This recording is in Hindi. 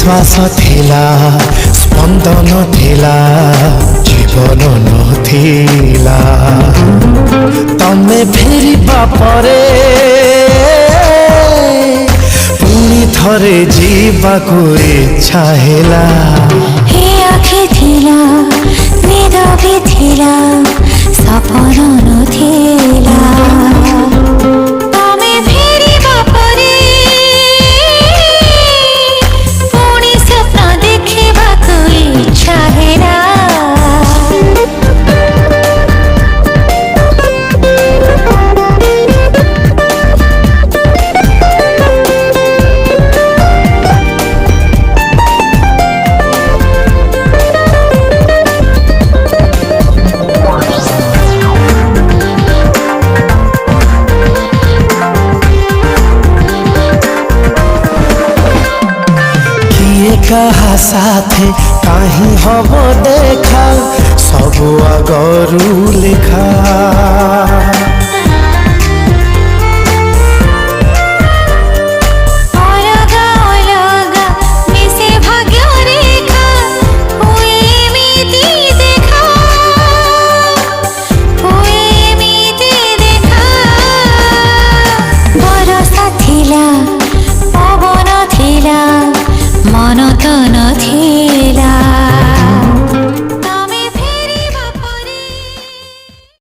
निश्वास थिला स्पंदन थिला जीवन नथिला तमे फेरिबा परे पुणी थरे जीवाकू इच्छा हेला हे आँखि थिला निद भी थिला सपन नथिला तमे फेरिबा परे पुणी सपना देखिबाकू इच्छा हेला कहा साथे कहीं हब देखा